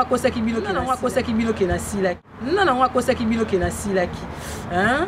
akosaki bino ke na akosaki bino ke na silaki. Non akosaki bino ke na silaki. Hein?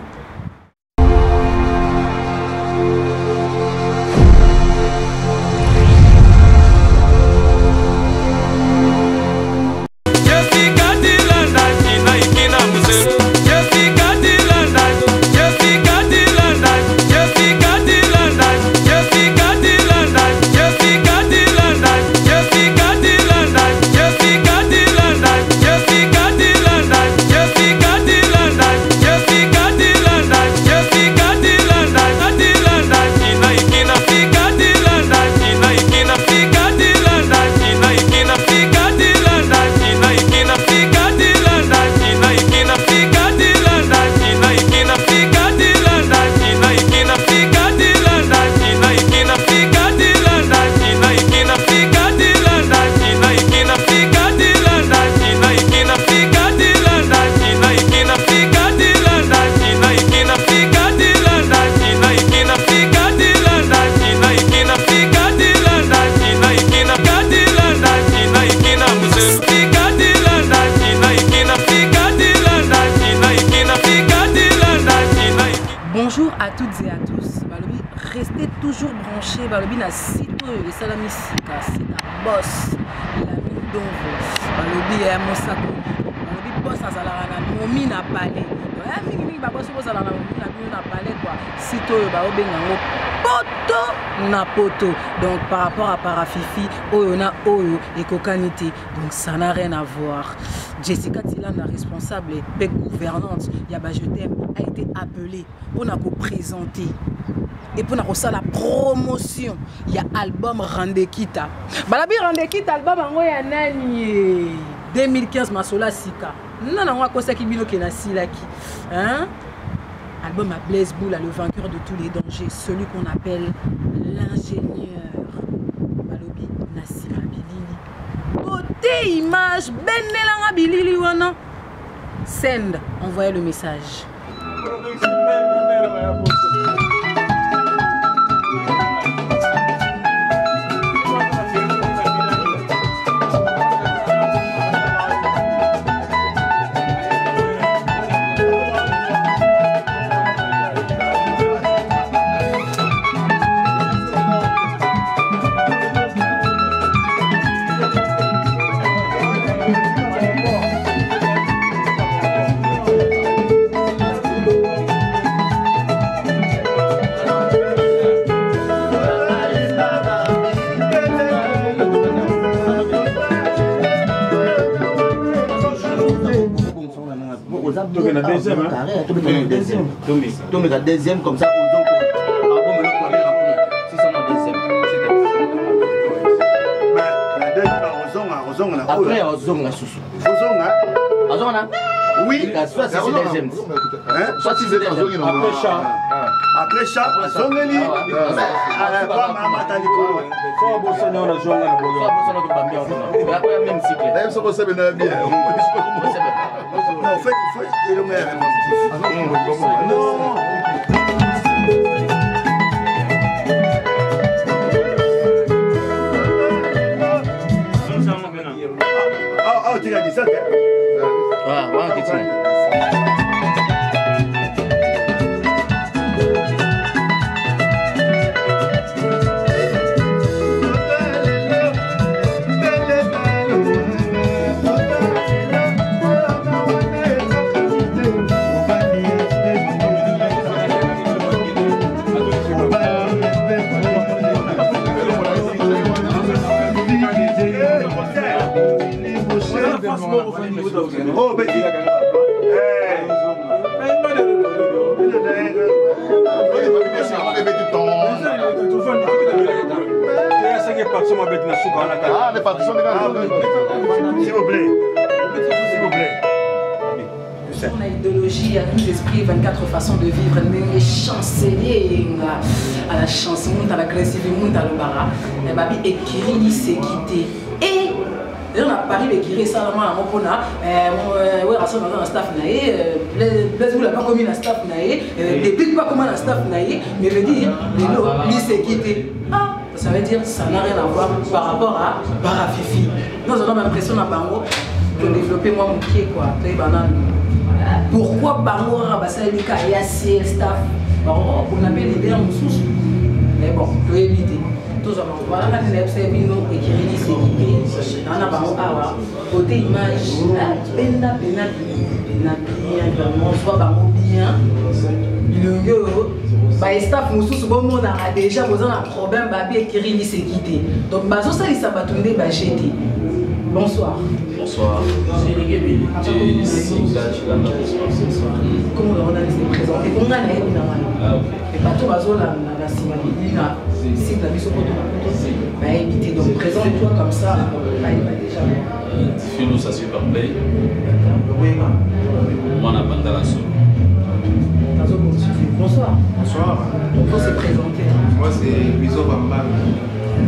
Bonjour à toutes et à tous. Restez toujours branchés. Balobi na site les salami sika, c'est la boss. La Mindongo. Balobi est mon sac. Balobi boss à Zalarana. Momi n'a palais. Mingi ba boss boss à la na palais quoi. Site baobe nango poto na poto. Donc par rapport à Parafifi, oyo na oyo et Kokanité. Donc ça n'a rien à voir. Jessica Tilan, la responsable et gouvernante, Yaba Je t'aime, a été appelée pour nous présenter et pour nous faire la promotion. Il y a l'album Randekita. Balabi Randekita, album en 2015, Masola Sika. Non, on a conseillé qu'il y ait Silaki. Hein? Album à Blaise Boula, le vainqueur de tous les dangers, celui qu'on appelle l'ingénieur. Balobi Nassira Bilili. Côté image, Benelanga Bilili wana. Send, envoyez le message. Deuxième comme ça, après oui, soit c'est deuxième. Soit c'est deuxième. Après chat, oh, Betty. S'il vous plaît. S'il vous plaît. On a idéologie, à nous esprits, 24 façons de vivre, mais chancelier à la chanson, à l'agressivité, à l'obara. Et babi écrit, c'est quitté. Et on a parlé de qui récemment à mon pona, ouais, rassemble dans un staff naïe, les vous pas commis un staff naïe, depuis pas comment un staff naïe, mais veut dire les lots, c'est quitté. Ah, ça veut dire ça n'a rien à voir par rapport à Parafifi. Nous avons l'impression à Bango. développer moi mon pied quoi. Pourquoi bango ça les cas il y a CL staff on appelle les biens sous mais bon faut éviter tous on voilà quand les observer nous écrire les sécurité on a bango awa côté image pena bien vraiment soit bango bien le staff mususu bomona déjà besoin un problème babi écrire les sécurité donc bazo ça les sabatunde bachete. Bonsoir. Bonsoir. C'est les Gabili. Comment on a laissé présenter? On a l'air ah ok. Et pas tout bazo la simili na site la biso poto bah éviter donc présente-toi comme ça bah il va déjà Philo ça super play. Moi na banda la solo. Bonsoir. Bonsoir. On peut se présenter. Moi c'est Bison Bamba.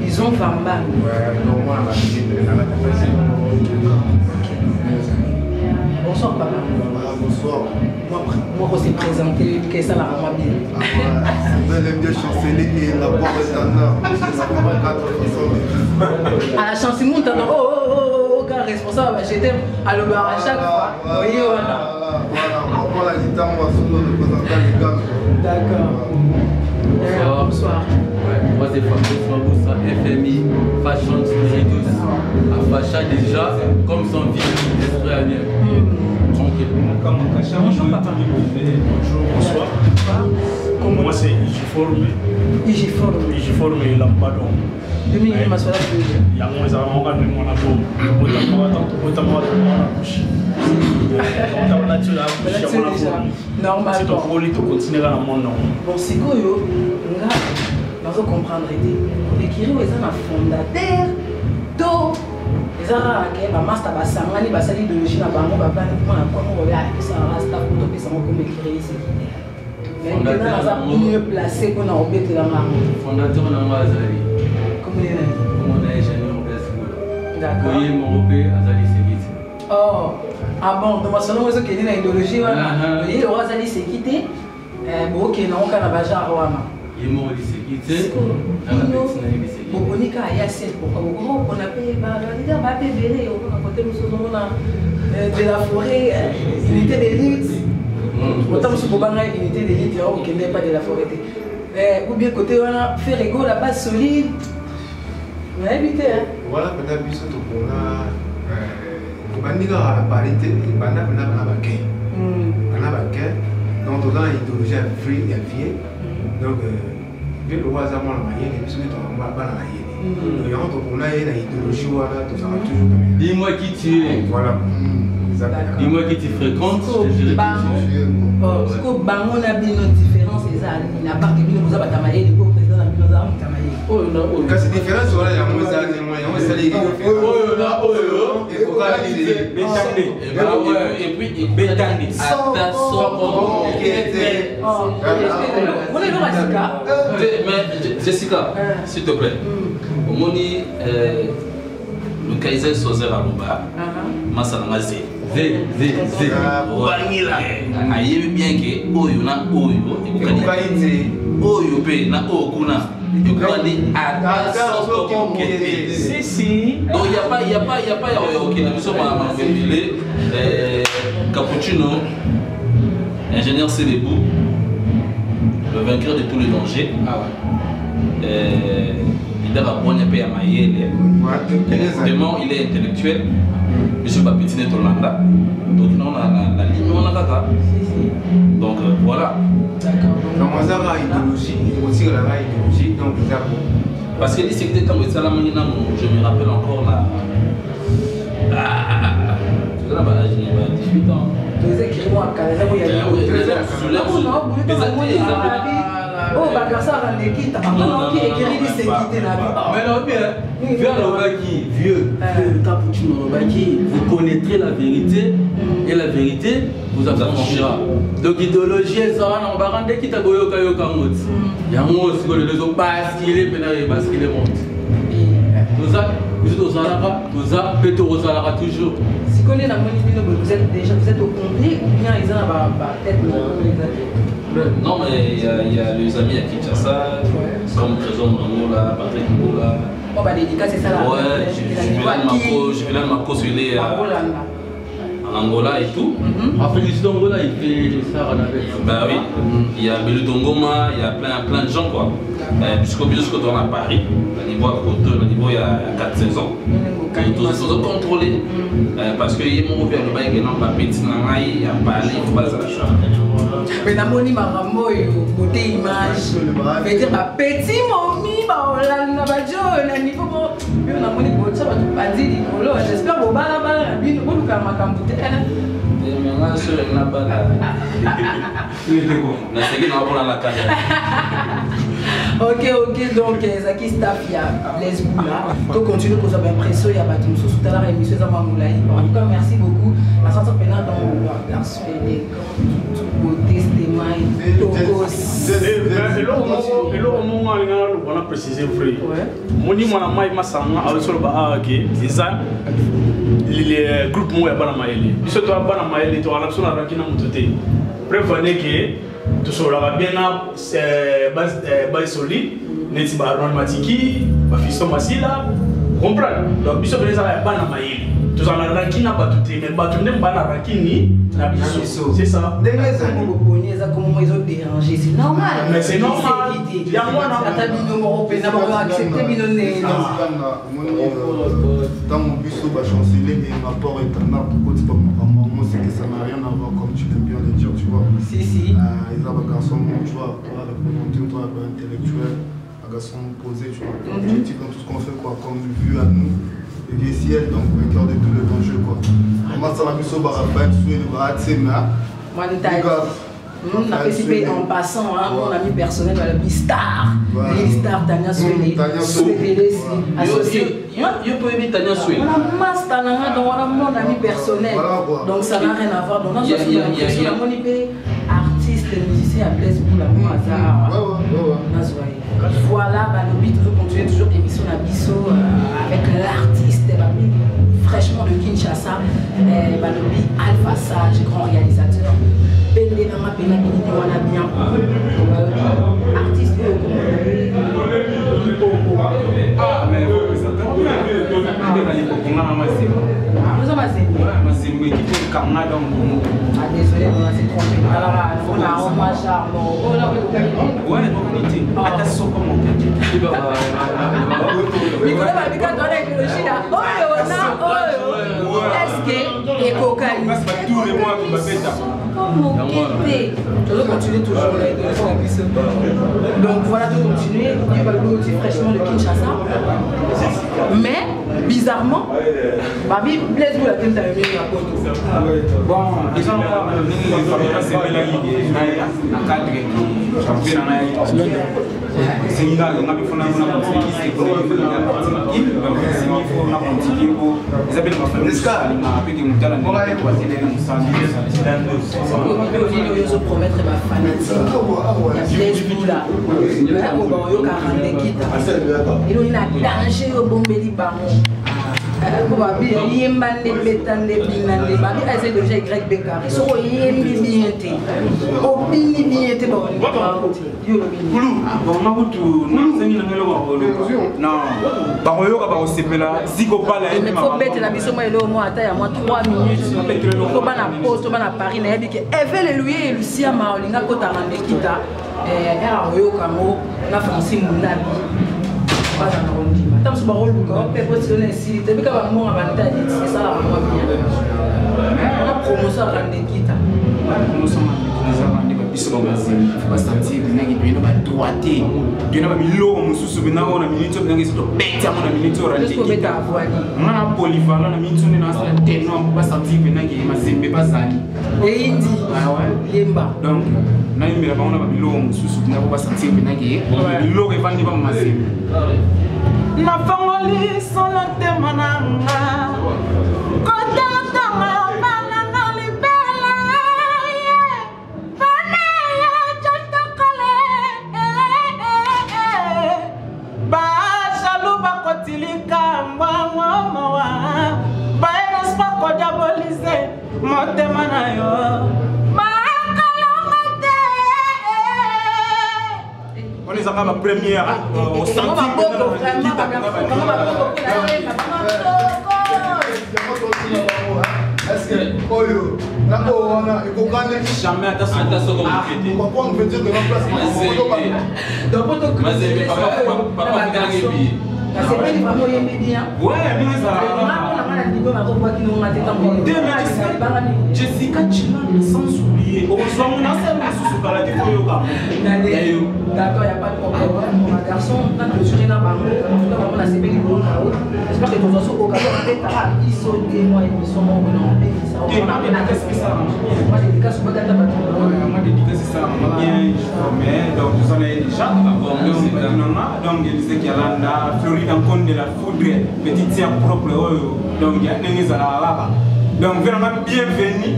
Bison Bamba. Ouais, non moi la visite de la capacité. Bonsoir papa. Bonsoir. Moi on s'est présenté que ça la rend bien. Vous allez bien chanceler et la porte est en à la chance du monde oh car responsable j'étais à le bar à chaque fois. Oui voilà. Voilà, on prend la guitare, on va solo représenter les gars. D'accord. Bonsoir. Ouais, moi c'est Fabrice Maboussa, FMI, Fashion Spiritus. À Facha déjà, comme son vie, l'esprit à bien. Tranquille. Bonjour papa. Bonjour, bonsoir. Moi c'est Igiforme. Igiforme et Lampadon. Demi maswala Il y a moins à mon de mon abo. Normalement. Si tu voulais continuer à mon nom. Bon, c'est quoi yo? Nga, nous comprendre les Kiro ils sont fondateur do. Ils ont que ma master basangani basali idéologie na bango ba plan pour na quoi on va ça rasta pour topé ça comme écrire ici. Mais maintenant on a mieux placé qu'on a obété la main. Fondateur na Mazali. Comment il est? Comment on est ingénieur d'Escoula. D'accord. Oui, mon repère Azali Segiti. Oh, ah bon, donc selon moi ce qui est dans l'idéologie il aura Azali Segiti. Bon, ok, non, on a bajar wana. Il m'a dit Segiti. Bobonika ya c'est pourquoi on appelle leader va payer on a côté nous de la forêt unité d'élite autant sur bobanga unité d'élite qui n'est pas de la forêt ou bien côté on a fait rigolo la base solide mais éviter hein voilà peut-être biso to pona bandika la parité banda bana baké donc dans l'idéologie free et vie donc le hasard moi la manière et puis on va pas la manière et on a une idéologie voilà tout ça toujours dis-moi qui tu es voilà dis-moi qui tu fréquentes je dirais parce que bango na bino différence ezali na part bino vous avez tamaye le président na bino za tamaye oh non quand c'est différence voilà ya moi ça moi ça les oh là oh il faut pas dire et puis Betani mais Jessica s'il te plaît au moni le Kaiser Sozer Aluba Masana Z Wangila ayebi bien que oyo na oyo qualité oyo pe na okuna yokandi attention comme si donc il y a pas OK nous sommes à Mbele Cappuccino ingénieur Célébou le vainqueur de tous les dangers leader à Bonya pe ya Mayele vraiment il est intellectuel monsieur Bapetine Tolanda donc on a la ligne on a kaka donc voilà d'accord donc moi ça va idéologie aussi la idéologie donc ça parce que c'est que quand ça la manina je me rappelle encore là tu là bas j'ai 18 ans les écrits-moi quand les oh bagasa randeki ta papa qui écrit des sécurité na mais non bien vers le baki vieux Cappuccino baki vous connaîtrez la vérité et la vérité vous affranchira donc idéologie ça on va rendre qui ta boyoka yoka mot yango siko les autres basculer parce qu'il est monte nous ça vous êtes aux alara toujours si connaît la monnaie vous êtes au complet ou bien ils ont tête non, mais il y a les amis à Kinshasa, comme Trésor Mamoula, Patrick Moula. Oh, bah, dédicace, c'est ça là. Ouais, je vais là de Marco, il est Angola et tout. Afrique du Angola, il fait ça à la bête. Bah oui, il y a Belutongoma, il y a plein de gens quoi. Puisqu'au on est à Paris, au niveau à Côte, au niveau il y a 4 saisons. Tous les choses contrôlées. Parce que il y a mon père, il y a un petit il y a parlé, il faut pas ça. Mais dans mon beauté image, je veux dire, petit mommy, j'espère que vous ok, donc Zaki Staff, il y a Blaise Boula. Donc continue pour avoir l'impression, il y a pas tout tout à l'heure émission ça va moulaï. En tout cas, merci beaucoup. La sortie pénale dans la suite des beauté, des togos. Et là, au moment où on a précisé, frère. Mon dit, moi, ma sanga, avec sur le bas, ok, ça, les groupes moi, pas la maïle. Ils sont pas la maïle, tu as l'absence de la rakina monté. Prévenez que tu seras bien base solide, n'est-ce pas normatique, ma fiston masila, comprendre. Donc, ils sont bien pas la maïle. Tu as la rakina pas tout, mais pas tout n'est pas la rakini. C'est ça. Comment ils ont dérangé, c'est normal. Mais c'est normal. Il y a moi dans la table européenne, d'abord accepter binonné. Dans mon bus, je vais chanceler et ma porte est un arbre. Moi, c'est que ça n'a rien à voir, comme tu l'aimes bien le dire, tu vois. Si. Ils ont un garçon, tu vois, toi, représenter, toi, intellectuel, un garçon posé, tu vois. Objectif dans tout ce qu'on fait, quoi, comme vu à nous. Et ciel, donc, vainqueur de tous les dangers, quoi. Moi, ça m'a mis sur le barabin, sur le bras, tu sais, mais. Moi, on a participé en passant, hein, mon ami personnel, le Star. Star, Tania Souélé. Associé. Je peux éviter Tania Souélé. On a masse talent, donc on a mon ami personnel. Donc ça n'a rien à voir. Donc, il y a mon artiste, musicien à Blaise Boula, mon hasard. Voilà, le but de continuer toujours l'émission à Bisso avec l'artiste fraîchement de Kinshasa, Alpha Sage, grand réalisateur. Bende Nama Penabini, on a bien. Artiste ah, mais vous présentez désolé, on s'est trompé. Alors, on a un hommage à mon. Ouais, attention comment Nicolas va bien donner le chien. Oh, est-ce que et cocaïne tous les mois que je vais continuer toujours donc voilà, de continuer. Il va le fraîchement de Kinshasa. Mais bizarrement, Babi Blaise Boula qui t'a mis la photo. Bon, ils ont c'est je promettre ma fanatique. Blaise Boula. Il y a un danger au bombeli baron. Il y a un bétan de binande. Il y a déjà YBK. Ils sont bien. Il faut mettre la mission au moins à 3 minutes. Il faut pas la poste, pas la Paris. Evel lui et Lucia Maolinga Kota Randekita. La Francine Mounabi. Pas un arrondi. Tant que ce rôle, on peut positionner ici. Depuis qu'on a mon avantage, c'est ça la maman bien. On a promotion à Randekita. On les a ma première au centime. Est-ce que Oyo, là on a jamais attention comme vous pourquoi on veut dire que l'emplacement donc papa c'est pas vraiment bien. Ouais, mais ça Jessica Chilan, sans oublier. Heureusement, on a ça sous la d'accord, il n'y a pas de problème. Mon garçon, quand je suis là, on a ces belles choses. J'espère que nous sommes au cas où ils sont des mois et ils sont morts. Moi, j'ai des cas sur ma data. Moi, j'ai dit que c'est ça. Bien, mais donc, vous en avez déjà. Donc, il disait qu'il y a la Floride en compte de la foudre, petite sœur propre. Donc, il y a des gens là-bas. Donc, vraiment bienvenue.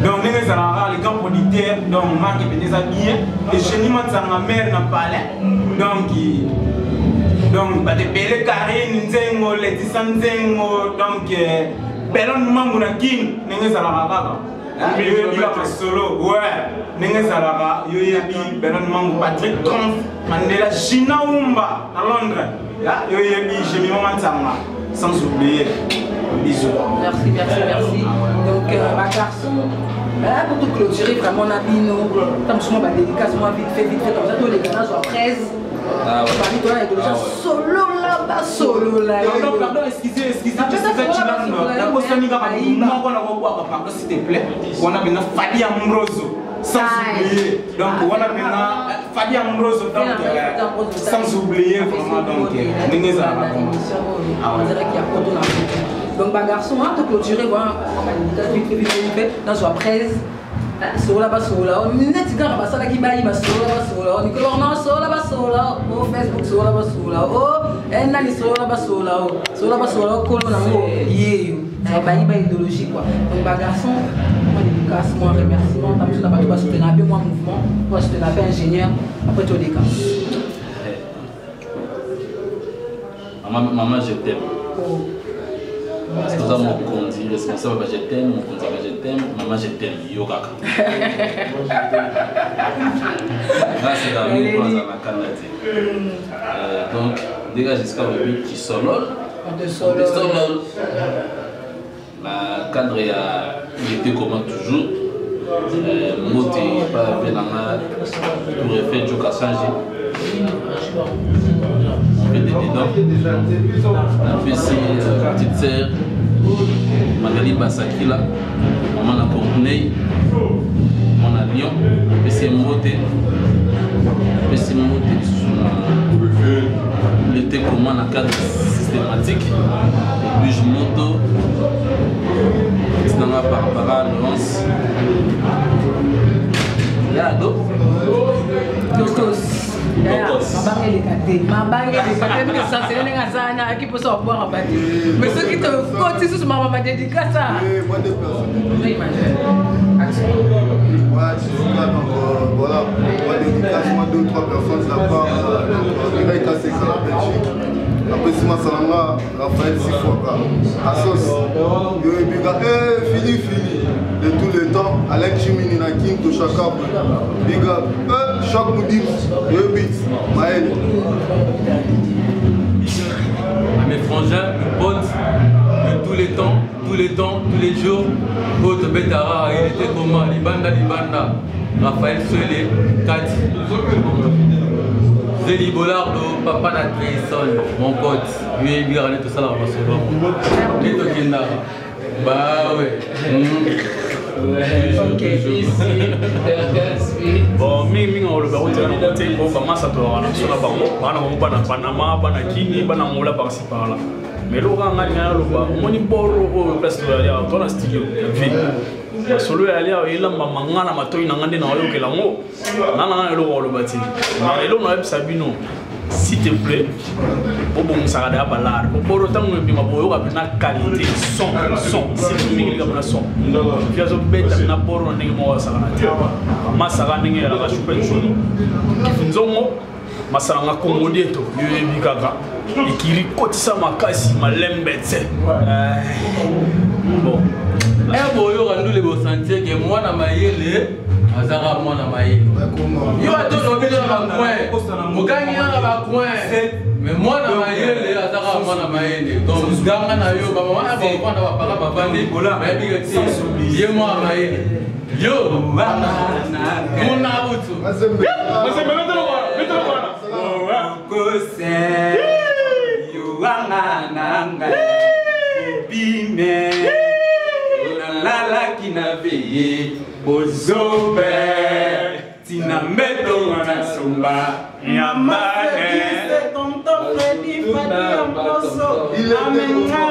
Donc, les grands auditeurs, donc, Marc est déjà bien. Et chez nous, ma mère n'a pas l'air. Donc, bah, des belles carrés, Nzengo, les Tissanzengo, donc, Bellon Mamuna King, n'est-ce pas? Solo, ouais, n'est-ce pas? Yoyebi, Bellon Mamou, Patrick Trump, Mandela, Gina Umba, à Londres. Là, Yoyebi, j'ai mis mon sans oublier. Bisous. Merci. Donc, ma garçon, pour tout clôturer, vraiment, on a mis nos. Comme souvent, dédicace, moi, vite fait, comme ça, tous les gars, soit 13. Solo là. Pardon, excusez, s'il te plaît. On a bien Fadi Ambrosio, sans oublier. Donc, on a bien Fadi Ambrosio, sans oublier vraiment. Donc, donc, ma garçon, on va te clôturer, voilà, vite, dans soit 13. Sola ba sola, on est petit gars, ça là qui baille ba sola, on dit non sola ba sola, au Facebook sola ba sola, oh, elle n'a ni sola ba sola, colon na mo, yé, ça baille ba idéologie quoi. Donc ba garçon, moi dédicace, moi remerciement, t'as besoin d'abattre pas soutenir un peu moi mouvement, moi soutenir un peu ingénieur, après tu dédicace. Maman, je t'aime. Responsable mon conduit, responsable je t'aime, mon conduit je t'aime, maman je t'aime, yo kaka. Là c'est la même chose à la Canada. Donc, déjà jusqu'à aujourd'hui qui solol. La cadre il était comme toujours. Moté pas venant pour faire du cassage. On fait des dedans. La petite sœur, Magali Bassakila, maman a Courtenay, mon a Lyon, PC Moté l'été comment la cadre systématique, et puis je monte, c'est dans la Barbara Laurence. Là, ma bague est ça c'est les gars qui peut s'en boire à bâtir. Mais ceux qui te comptent sur ma dédicace ça. Moi des personnes. Voilà, moi dédicace, moi 2 ou 3 personnes de la part de Reka Seka la Belgique. Après Sima Salanga, Raphaël Sifoka, Assos, Yoé Biga, Fili, de tous les temps, Alex Jimini Nakim, Toshaka, Biga, Choc Moudim, Yoé Bits, Maël. Mes frangins, mes potes, de tous les temps, tous les jours, Haute Betara, il était comment, Libanda, Raphaël Suele, Kati. Zélie Bollardo, papa Natrison, mon pote, lui et lui, tout ça là, on va se voir. Et Tokenda. Bah ouais. Ok, ici. Bon, mingi on le barreau de la montée, on commence à te rendre sur la barreau. On a Panama, Banakini, Banamola par-ci par-là. Mais l'on a un on y borro place de la dans la studio. Solo ali ila mamangana matoi nangande na oyo ke lango nana lo lo bati na elo na sabino s'il te plaît au bon ça da balar pour autant que bima boyo ka na qualité son c'est mingi ka na son fiazo beta na boro ndenge mo sa kana tia masaka ndenge la ka super jono nzongo masala nga komodi eto yo ebikaka ikiri kotisa makasi malembetse bon boyo randu le sentir que moi na mayele azara moi na mayele yo ato no bino na coin mugani na ba coin mais moi na mayele azara moi na mayele Mayende. Donc, Ganga Nayo, Baba, Papa, Bavandi, Yemo Mayende. Yo, Wana, Mona Abutu. Bime, la kina veye, ozobe, tina meto wana somba, yamane. Tonton Freddy Fadi Amboso, amenga.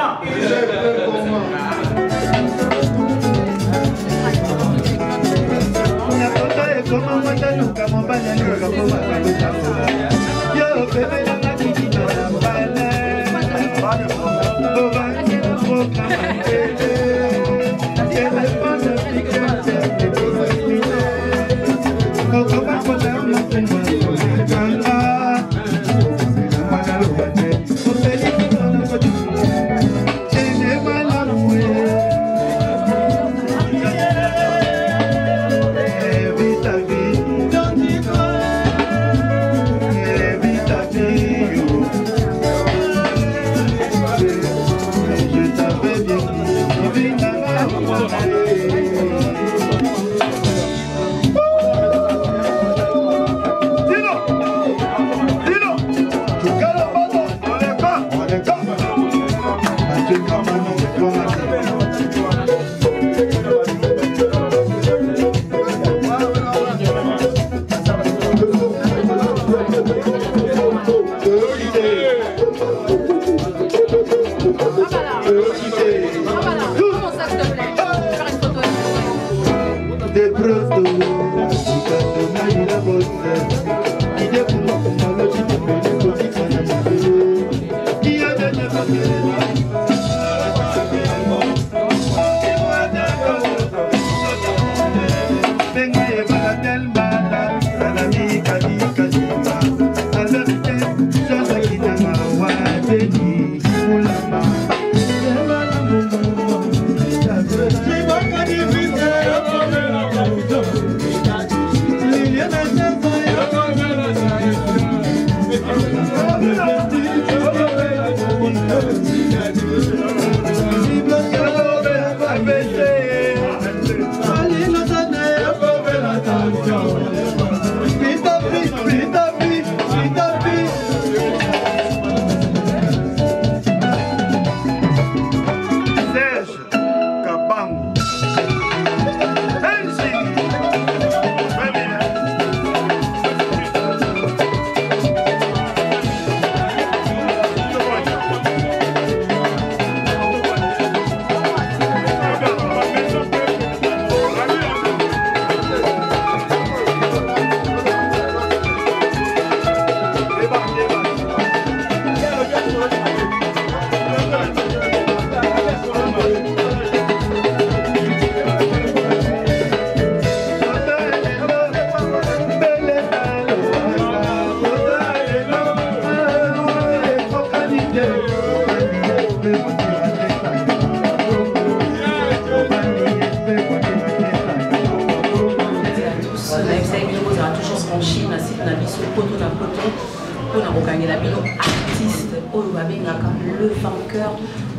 Le vainqueur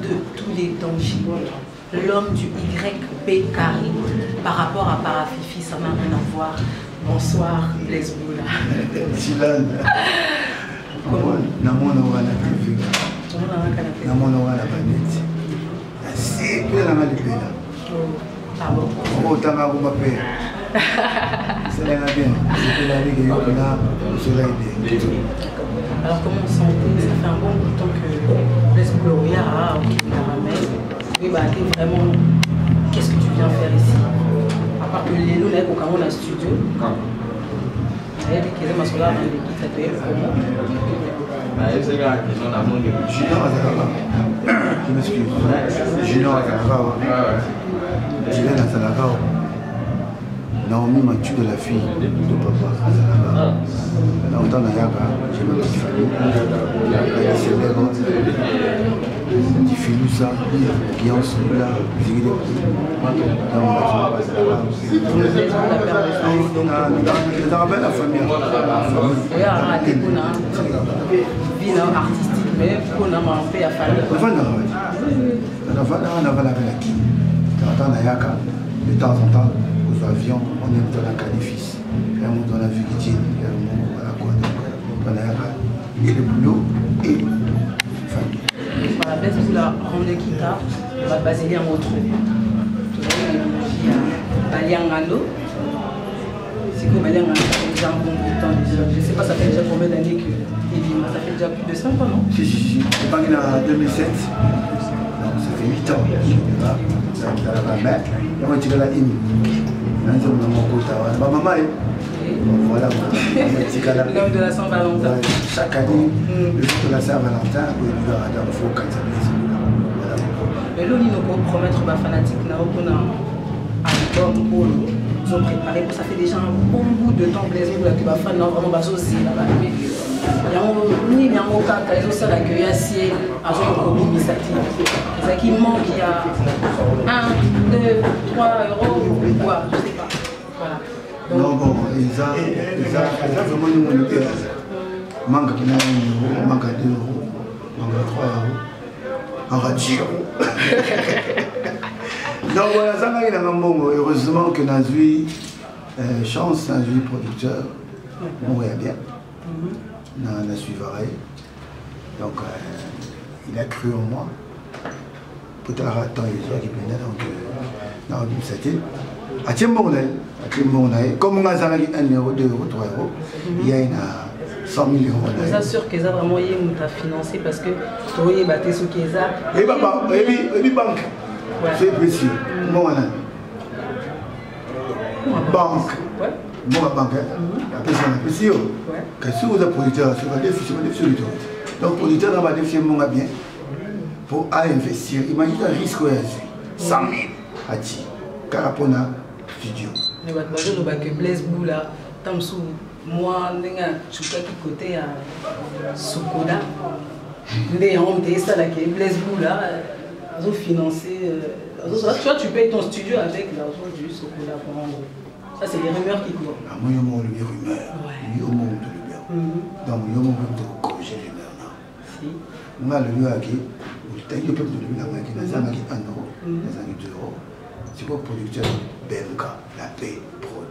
de tous les dangers, l'homme du YB carré par rapport à Parafifi, ça n'a rien à voir. Bonsoir les Oula. Alors comment on sent? Ça fait un bon bout de temps que les Gloria a ramène. Oui, bah t'es vraiment. Qu'est-ce que tu viens faire ici? À part que les loups, quand on a un studio. Elle dit qu'elle est masculin, elle dit qu'elle est comment? Je m'excuse. Junior à Salakao. Je viens à Salakao. Naomi m'a tué de la fille de papa. Dans le temps de Yaka, j'ai ma petite famille. C'est l'erreur. Du Filousa, qui en sont là, Zigide. Dans la famille. Oui, arrêtez pour la vie artistique, mais pour la famille. De temps en temps, aux avions, on est dans la qualifis. Il y a un monde dans la vérité, il y a un monde dans la quoi. Et le boulot et la famille. Voilà, baisse vous la rendre kita, on va baser en autre. Baliangano. Si vous avez un déjà un bon bout de temps déjà. Je ne sais pas, ça fait déjà combien d'années que ça fait déjà plus de 5 ans, non? Si. Je parle en 2007. Donc ça fait 8 ans. Voilà. L'homme de la Saint-Valentin. Chaque année, le jour de la Saint-Valentin, il y aura dans le faux 4 mais là, il nous promettre ma fanatique, un album pour nous ont préparé. Ça fait déjà un bon bout de temps que les gens qui vont faire vraiment aussi là-bas. Il y a un cas, ils ont ça l'accueil à ciel, à ce qu'on initiative. C'est qui manque, il y a 1, 2, 3 euros, ou quoi, je ne sais pas. Voilà. Donc, non, bon, ils ont vraiment nous le père. Manque qui n'a 1 euro, manque à 2 euros, manque à 3 euros, en radio. Donc voilà, ça m'a été un bon. Heureusement que nous eu chance, nous eu producteur, on voyait bien. Dans la suivrai. Donc il a cru en moi. Peut-être attendre les autres qui venaient dans le c'était. À comme on a 1 euro, 2 euros, 3 euros, il y a 100 000 euros. Je vous assure qu'ils ont vraiment financé parce que tu as battu ce qu'ils ont. Et puis banque. C'est précieux. Bon, banque. Bon, la banque. Après ça, on a précieux. Que si vous êtes producteur, sur le déficit, donc producteur dans le déficit, on a bien. Pour investir, imagine un risque 100 000 à ti. Carapona studio. Mais je vois que Blaise Boula, tant sous moi, je suis côté à Sokoda. On dit ça là que Blaise Boula a financé. Tu payes ton studio avec l'argent du Sokoda pour en gros. Ça, c'est les rumeurs qui courent. Moi, il y a des rumeurs. Il y a des rumeurs. Donc, il y a des rumeurs de corriger les rumeurs. Si. Moi, le lieu qui est le peuple de l'humain qui est 1 euro, 2 euros. C'est pour le producteur BMK, la paix, prod.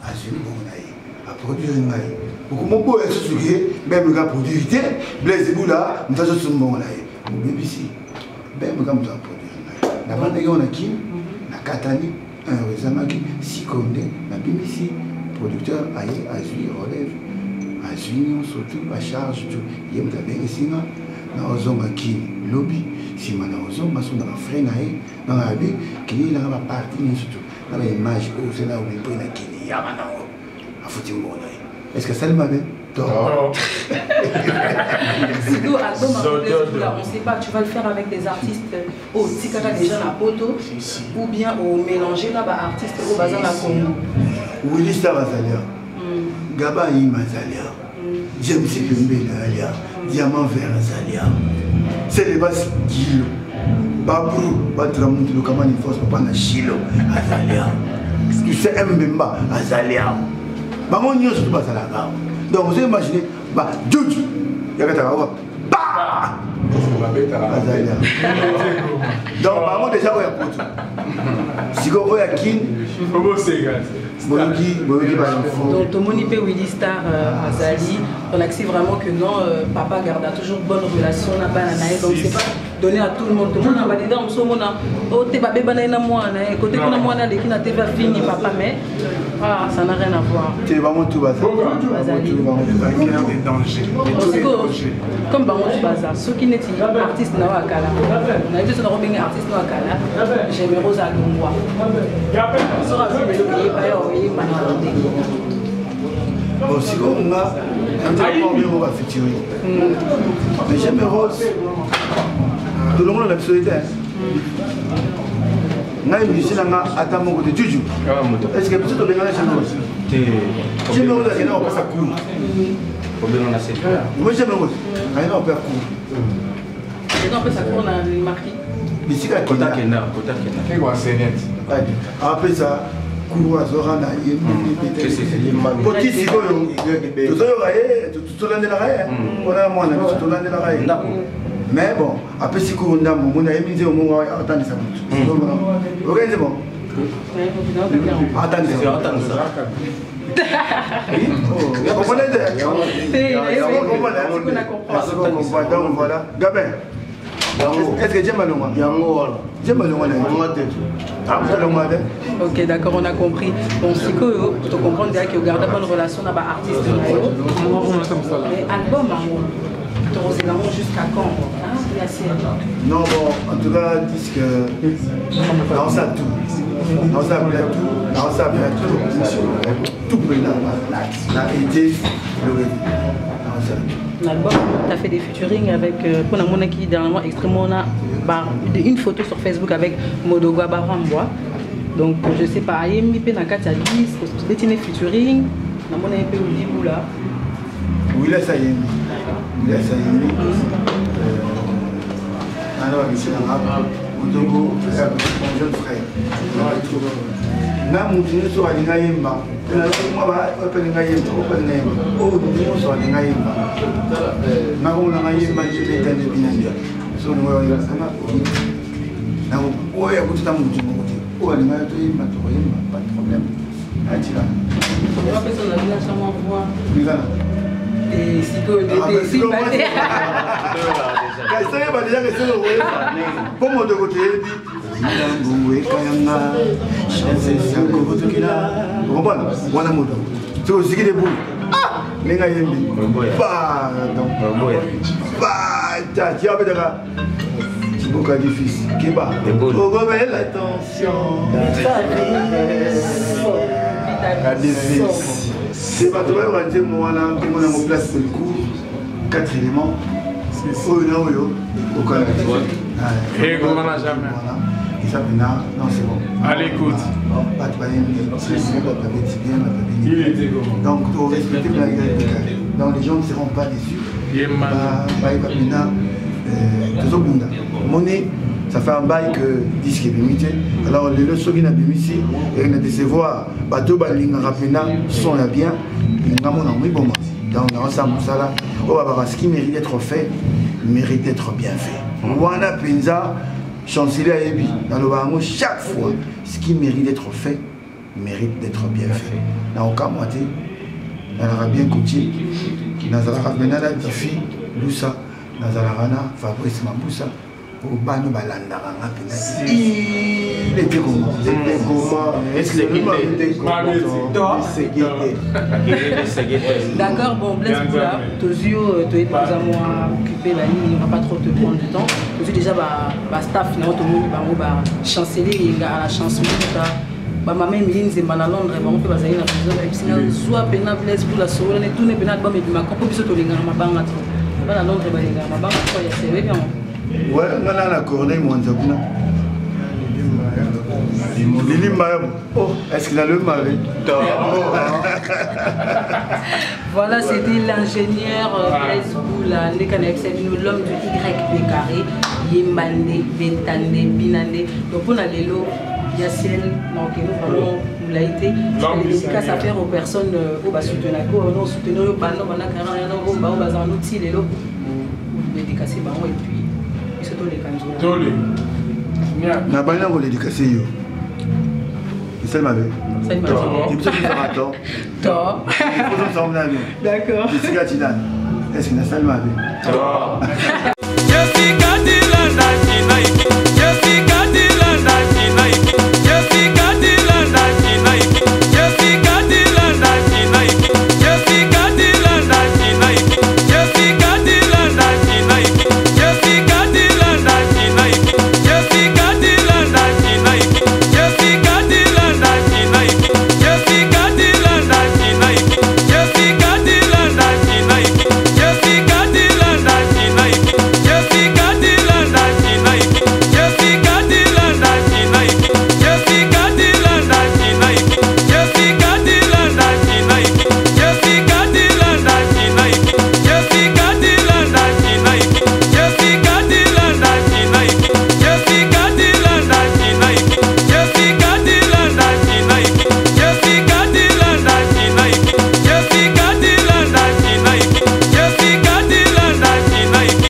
Azul, à produire une maille. Beaucoup de gens sont BMK produit. Blaise Boula, nous avons tout le monde. BBC, BMK nous avons produit une maille. La bande de Yonakim, la Katani, Zamaki, Sikonde, la BBC, producteur Aïe, Azul, relève. Azul, surtout, à charge, il y a des gens qui ont un lobby. Si on a un frère dans la vie, qui est là, partie, surtout, dans l'image, c'est là où il prend qui est là, à foutre le monde. Est-ce que ça m'a bien? Non. Si nous, on ne sait pas, tu vas le faire avec des artistes au Tikaka déjà la poto, ou bien au mélanger là-bas, artistes au bazar la Congo. Willy Stavazalia, Gaba Imazalia, James Pembe Zalia, Diamant Vert Zalia. C'est les bases Gilo. Babrou, Batramout, le Kaman, il faut se prendre à Chilo, Azalia. Tu sais, Mbemba, Azalia. Maman, nous sommes pas à la gare. Donc, vous imaginez, Djoudj, il y a un bah! Azalia. Donc, maman, déjà, il y a Poto. Si vous avez Kin, donc, tout le monde peut Willy Star Azali. On accepte vraiment que non, papa garde toujours bonne relation. Donc, c'est pas donné à tout le monde. Tout le monde a dit dans son monde, oh, t'es pas bébé na moi, côté qu'on a moi, qui n'a pas fini, papa, mais ça n'a rien à voir. C'est vraiment tout bazar. Comme Bango du bazar, ceux qui n'étaient pas artistes n'a pas Kala. On a dit que nous avons artiste n'a pas Kala. J'aime Rosa Longwa. On sera vu les pays pas envoyer Manalande. Bon, si on a un peu on va featurer. Mais j'aime Rose. Tout le monde a l'absoluté. ngai musicien nanga ata moko te juju est-ce que biso tobengana chambre chambre oyo akenda kopesa cour obengana se moi chambre oyo akenda kopesa cour akenda kopesa cour na marquis bisika kotakenda apesa cour azorana ye poti sikoyo tozoyoka ye tolandelaka ye mpona mwana biso tolandelaka ye mais bon apesi cour ndambo mona yebi nze omongo atandisa motu okenze bon atandisa donc voilà Gabin est-ce que j'aime Malonga ok, d'accord, on a compris. Bon, c'est que tu comprends déjà qu'il y a une bonne relation avec l'artiste. Mais album, tu as jusqu'à quand? Non, bon, en tout cas, disque, dans ça tout. Dans ça bien tout. Tout peut là. La idée, le l'album, tu as fait des featuring avec pour la qui dernièrement extrêmement une photo sur Facebook avec Modogwa Barambois. Donc je sais pas, il y a un peu dans 4 10, tu as des featuring, na mona un peu au début là. Oui là ça y est. Là ça y est. Alors ici là, Modogo, mon jeune frère. Na mutune so alinga yemba. Na moi ba openinga yemba, oh nous so alinga yemba. Na ko na yemba je tete binanja. So no wa ya sana. Na ko ya kututa mutune muti. O alinga to yemba to yemba, pas de problème. Atira. On va passer la vie à chaque fois. Bizana. Et si que si pas. Ça y est, déjà que c'est le roi. Pour mon de côté, vous comprenez? Voilà mon dos. C'est aussi qu'il est beau. Ah! Les gars, il est bah, tu as fait c'est beaucoup difficile. Qui va? Pour remettre l'attention. La défense. C'est pas toi, on va dire, moi, là, on a mon place pour le cours. 4 éléments. Oh non, au Canada. Et comment on n'a jamais. Et ça, maintenant, non, c'est bon. Allez, écoute. Donc, il faut respecter la réalité. Donc, les gens ne seront pas déçus. Monnaie, ça fait un bail que disque est limité. Alors, les leçons qui n'ont pas ici, et on a décevoir, bateau, balinga, rapina, son là bien, il y a mon ami, bon, dans ça, ce qui mérite d'être fait, mérite d'être bien fait. Wana Penza, chancelier à Ebi, dans le Bahamas, chaque fois, ce qui mérite d'être fait, mérite d'être bien fait. Dans le cas, moi, dans la bien coûté, dans la Benala Tifi, Loussa, dans la Rana, Fabrice Mamboussa, au Bano Balandara, il était comment? Est-ce que d'accord, bon, Blaise Boula, Tozio, tu es plus à moi occupé la ligne, il ne va pas trop te prendre du temps. Tozio déjà, staff, tout le monde va chanceler, il y a la chance. Maman Miline Zemana Londres, on peut baser la prison, et puis soit Pena Blaise Boula, soit les tournées Pena Bam et ma compagnie sur les gars, ma banque à trop. Ma Londres, ma banque à trop, il y a serré bien. Ouais, on a la corneille, mon Zabuna. Lili Mayam. Oh, est-ce qu'il a le mari? Voilà, c'était l'ingénieur Blaise Boula, l'homme du YP carré, Yemande, Bentande, Binande. Donc, on a les lots, Yaciel, donc nous vraiment, nous l'a été. Les dédicaces à faire aux personnes qui ont soutenu, qui ont soutenu, qui ont outil, les lots, dédicacés, et puis, ils se donnent les candidatures. Na bana ko dédicacer yo. C'est ma belle. C'est ma belle. Tu peux faire un temps. Toi. D'accord. Est-ce que tu as? Est-ce que tu as?